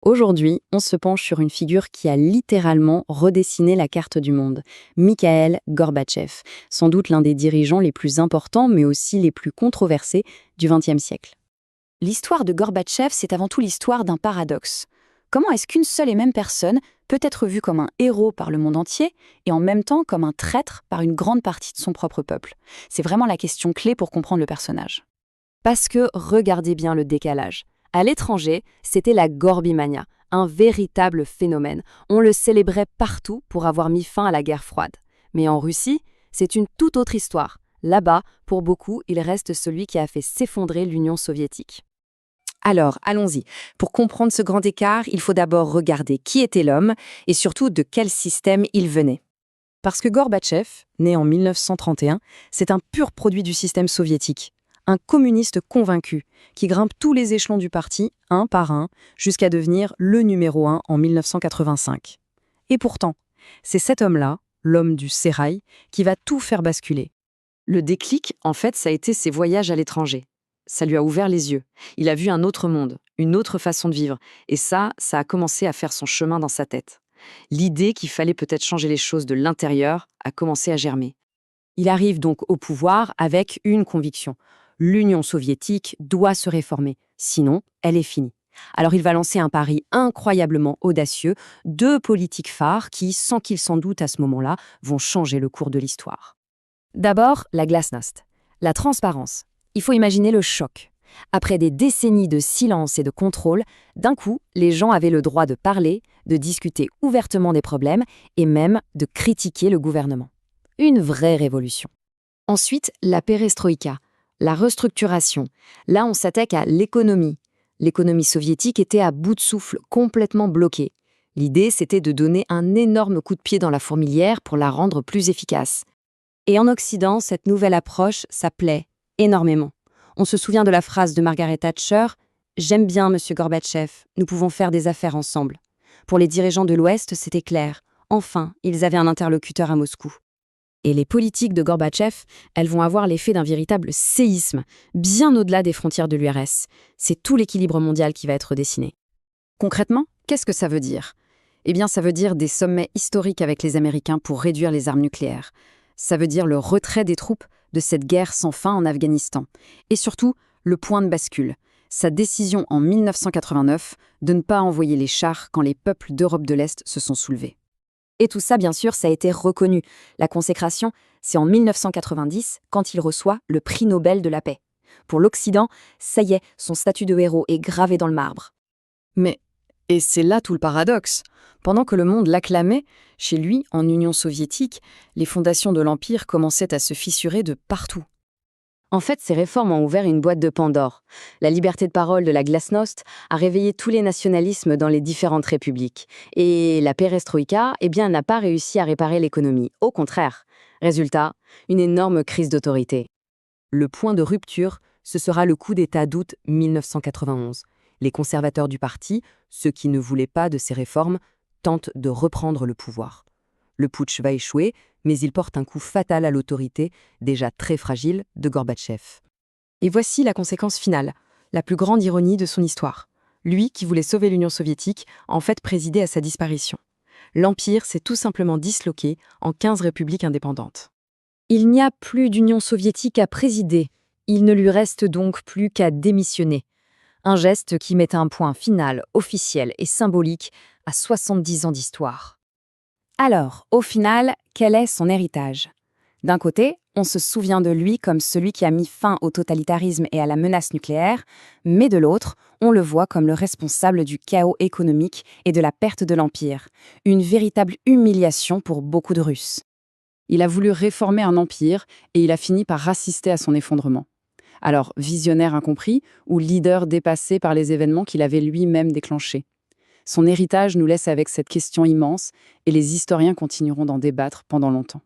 Aujourd'hui, on se penche sur une figure qui a littéralement redessiné la carte du monde, Mikhaïl Gorbatchev, sans doute l'un des dirigeants les plus importants mais aussi les plus controversés du XXe siècle. L'histoire de Gorbatchev, c'est avant tout l'histoire d'un paradoxe. Comment est-ce qu'une seule et même personne peut être vue comme un héros par le monde entier et en même temps comme un traître par une grande partie de son propre peuple? C'est vraiment la question clé pour comprendre le personnage. Parce que regardez bien le décalage. À l'étranger, c'était la Gorbimania, un véritable phénomène. On le célébrait partout pour avoir mis fin à la guerre froide. Mais en Russie, c'est une toute autre histoire. Là-bas, pour beaucoup, il reste celui qui a fait s'effondrer l'Union soviétique. Alors, allons-y. Pour comprendre ce grand écart, il faut d'abord regarder qui était l'homme et surtout de quel système il venait. Parce que Gorbatchev, né en 1931, c'est un pur produit du système soviétique. Un communiste convaincu, qui grimpe tous les échelons du parti, un par un, jusqu'à devenir le numéro 1 en 1985. Et pourtant, c'est cet homme-là, l'homme du sérail, qui va tout faire basculer. Le déclic, en fait, ça a été ses voyages à l'étranger. Ça lui a ouvert les yeux. Il a vu un autre monde, une autre façon de vivre. Et ça a commencé à faire son chemin dans sa tête. L'idée qu'il fallait peut-être changer les choses de l'intérieur a commencé à germer. Il arrive donc au pouvoir avec une conviction. L'Union soviétique doit se réformer, sinon elle est finie. Alors il va lancer un pari incroyablement audacieux, deux politiques phares qui, sans qu'il s'en doute à ce moment-là, vont changer le cours de l'histoire. D'abord, la glasnost, la transparence. Il faut imaginer le choc. Après des décennies de silence et de contrôle, d'un coup, les gens avaient le droit de parler, de discuter ouvertement des problèmes et même de critiquer le gouvernement. Une vraie révolution. Ensuite, la perestroïka, la restructuration. Là, on s'attaque à l'économie. L'économie soviétique était à bout de souffle, complètement bloquée. L'idée, c'était de donner un énorme coup de pied dans la fourmilière pour la rendre plus efficace. Et en Occident, cette nouvelle approche, ça plaît énormément. On se souvient de la phrase de Margaret Thatcher « J'aime bien, monsieur Gorbatchev, nous pouvons faire des affaires ensemble ». Pour les dirigeants de l'Ouest, c'était clair. Enfin, ils avaient un interlocuteur à Moscou. Et les politiques de Gorbatchev, elles vont avoir l'effet d'un véritable séisme, bien au-delà des frontières de l'URSS. C'est tout l'équilibre mondial qui va être dessiné. Concrètement, qu'est-ce que ça veut dire? Eh bien, ça veut dire des sommets historiques avec les Américains pour réduire les armes nucléaires. Ça veut dire le retrait des troupes de cette guerre sans fin en Afghanistan. Et surtout, le point de bascule. Sa décision en 1989 de ne pas envoyer les chars quand les peuples d'Europe de l'Est se sont soulevés. Et tout ça, bien sûr, ça a été reconnu. La consécration, c'est en 1990, quand il reçoit le prix Nobel de la paix. Pour l'Occident, ça y est, son statut de héros est gravé dans le marbre. Et c'est là tout le paradoxe. Pendant que le monde l'acclamait, chez lui, en Union soviétique, les fondations de l'Empire commençaient à se fissurer de partout. En fait, ces réformes ont ouvert une boîte de Pandore. La liberté de parole de la glasnost a réveillé tous les nationalismes dans les différentes républiques. Et la perestroïka, n'a pas réussi à réparer l'économie. Au contraire. Résultat, une énorme crise d'autorité. Le point de rupture, ce sera le coup d'État d'août 1991. Les conservateurs du parti, ceux qui ne voulaient pas de ces réformes, tentent de reprendre le pouvoir. Le putsch va échouer, mais il porte un coup fatal à l'autorité, déjà très fragile, de Gorbatchev. Et voici la conséquence finale, la plus grande ironie de son histoire. Lui, qui voulait sauver l'Union soviétique, en fait présidait à sa disparition. L'Empire s'est tout simplement disloqué en 15 républiques indépendantes. Il n'y a plus d'Union soviétique à présider. Il ne lui reste donc plus qu'à démissionner. Un geste qui met un point final, officiel et symbolique à 70 ans d'histoire. Alors, au final, quel est son héritage? D'un côté, on se souvient de lui comme celui qui a mis fin au totalitarisme et à la menace nucléaire, mais de l'autre, on le voit comme le responsable du chaos économique et de la perte de l'Empire. Une véritable humiliation pour beaucoup de Russes. Il a voulu réformer un empire et il a fini par assister à son effondrement. Alors, visionnaire incompris ou leader dépassé par les événements qu'il avait lui-même déclenchés? Son héritage nous laisse avec cette question immense et les historiens continueront d'en débattre pendant longtemps.